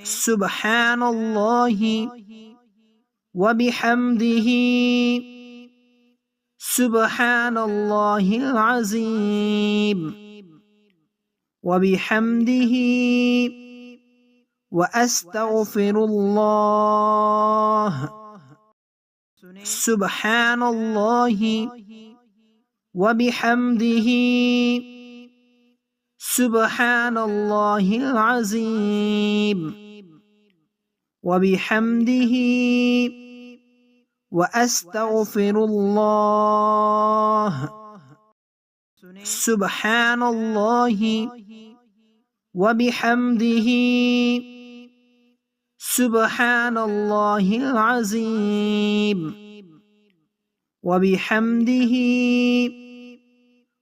سبحان الله وبحمده سبحان الله العظيم وبحمده وأستغفر الله سبحان الله وبحمده سبحان الله العظيم وبحمده وأستغفر الله سبحان الله وبحمده سبحان الله العظيم وبحمده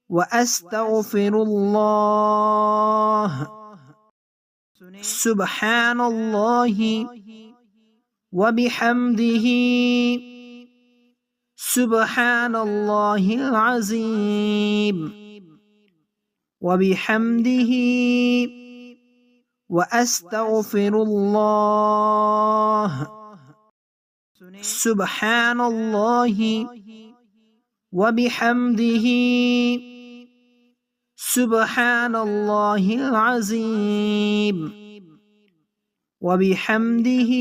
وأستغفر الله سبحان الله وبحمده سبحان الله العظيم وبحمده وأستغفر الله سبحان الله وبحمده سبحان الله العظيم وبحمده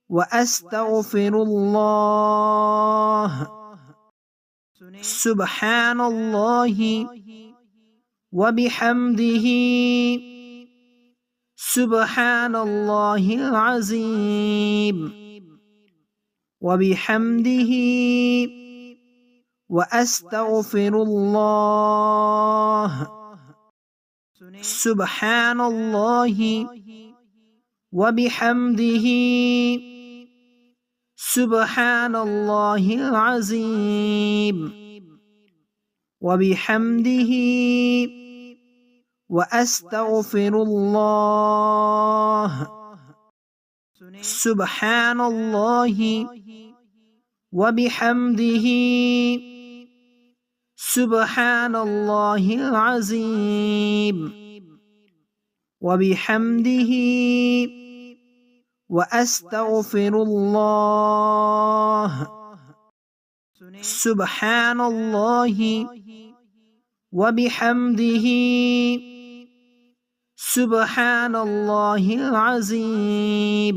وأستغفر الله سبحان الله وبحمده سبحان الله العظيم وبحمده وأستغفر الله سبحان الله وبحمده سبحان الله العظيم وبحمده وأستغفر الله سبحان الله وبحمده سبحان الله العظيم وبحمده وأستغفر الله سبحان الله وبحمده سبحان الله العظيم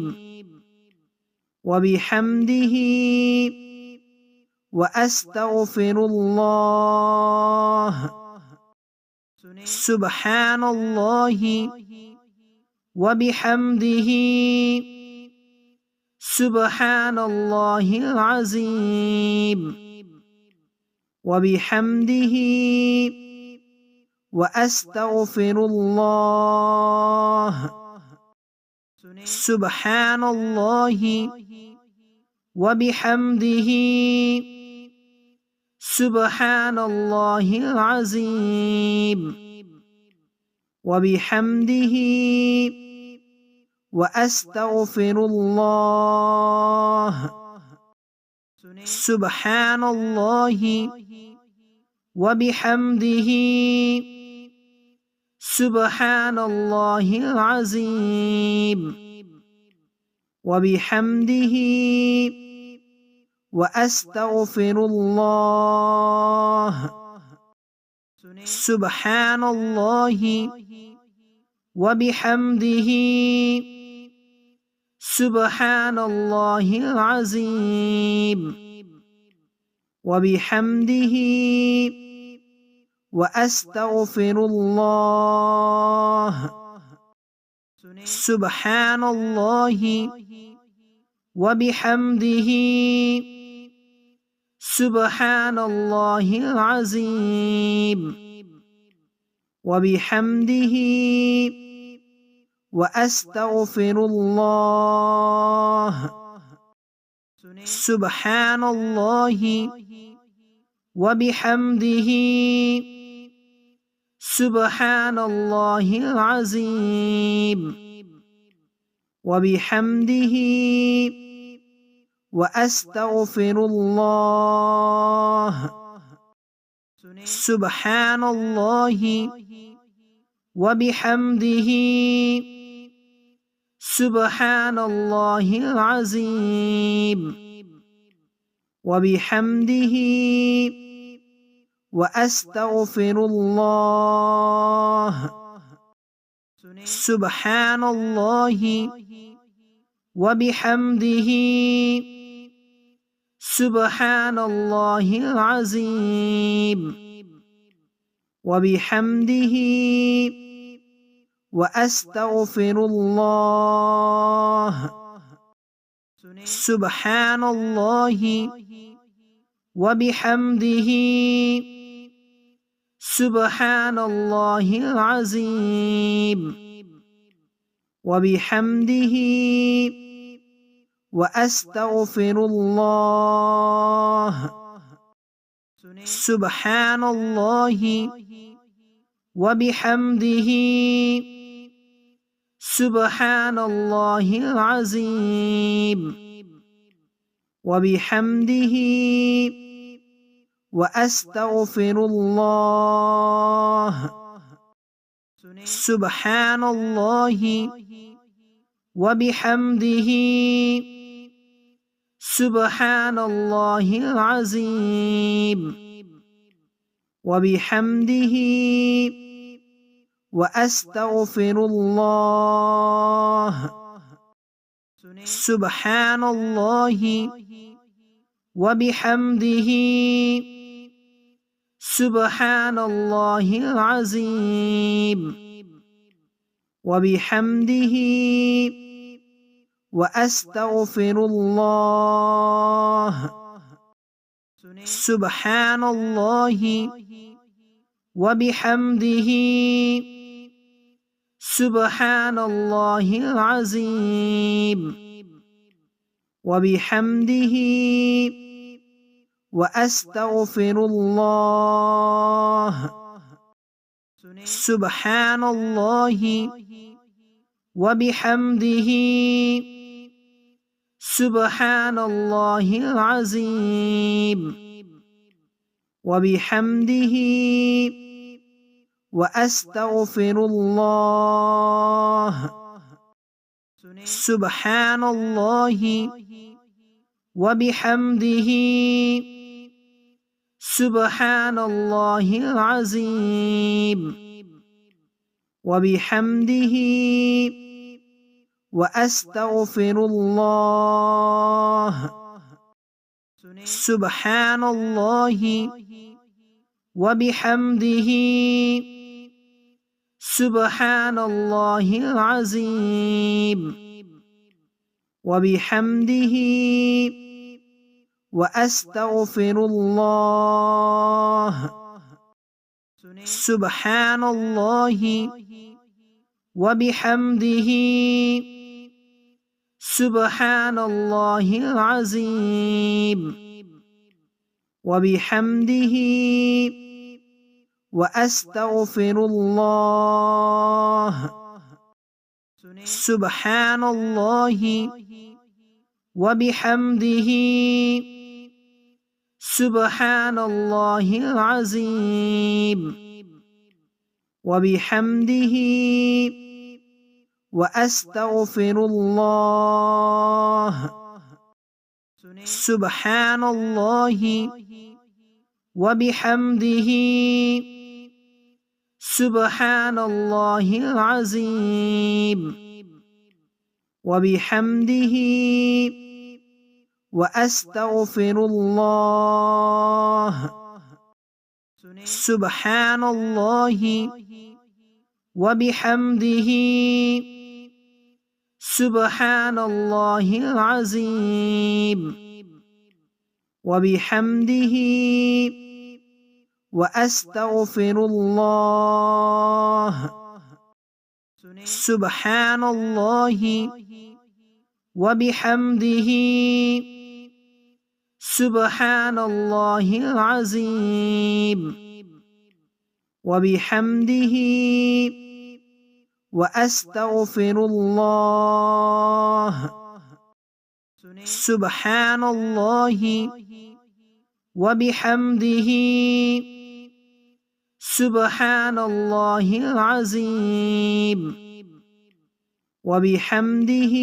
وبحمده وأستغفر الله سبحان الله وبحمده سبحان الله العظيم وبحمده وأستغفر الله سبحان الله وبحمده سبحان الله العظيم وبحمده وأستغفر الله سبحان الله وبحمده سبحان الله العظيم وبحمده وأستغفر الله سبحان الله وبحمده سبحان الله العظيم وبحمده وأستغفر الله سبحان الله وبحمده سبحان الله العظيم وبحمده وأستغفر الله سبحان الله وبحمده سبحان الله العظيم وبحمده وأستغفر الله سبحان الله وبحمده Subhanallahil Azim. Wa bihamdihi. وأستغفر الله. سبحان الله وبحمده سبحان الله العظيم. وبحمده وأستغفر الله. سبحان الله وبحمده سبحان الله العظيم. وبحمده وأستغفر الله. سبحان الله وبحمده سبحان الله العظيم. وبحمده وأستغفر الله. سبحان الله وبحمده سبحان الله العظيم. وبحمده وأستغفر الله. سبحان الله وبحمده سبحان الله العظيم. وبحمده وأستغفر الله. سبحان الله وبحمده سبحان الله العظيم. وبحمده وأستغفر الله. سبحان الله وبحمده سبحان الله العظيم. وبحمده وأستغفر الله. سبحان الله وبحمده سبحان الله العظيم. وبحمده وأستغفر الله. سبحان الله وبحمده سبحان الله العظيم. وبحمده وأستغفر الله. سبحان الله وبحمده سبحان الله العظيم. وبحمده وأستغفر الله. سبحان الله وبحمده سبحان الله العظيم. وبحمده وأستغفر الله. سبحان الله وبحمده سبحان الله العظيم. وبحمده وأستغفر الله. سبحان الله وبحمده سبحان الله العظيم. وبحمده وأستغفر الله. سبحان الله وبحمده سبحان الله العظيم. وبحمده وأستغفر الله. سبحان الله وبحمده سبحان الله العظيم. وبحمده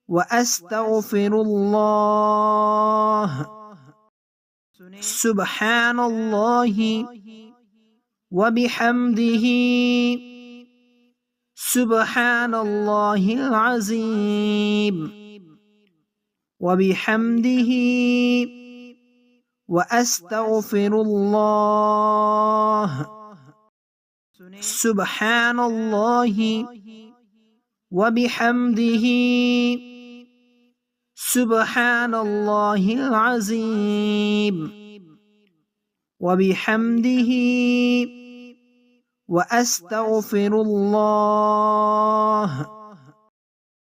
وأستغفر الله سبحان الله وبحمده سبحان الله العظيم وبحمده وأستغفر الله سبحان الله وبحمده سبحان الله العظيم وبحمده وأستغفر الله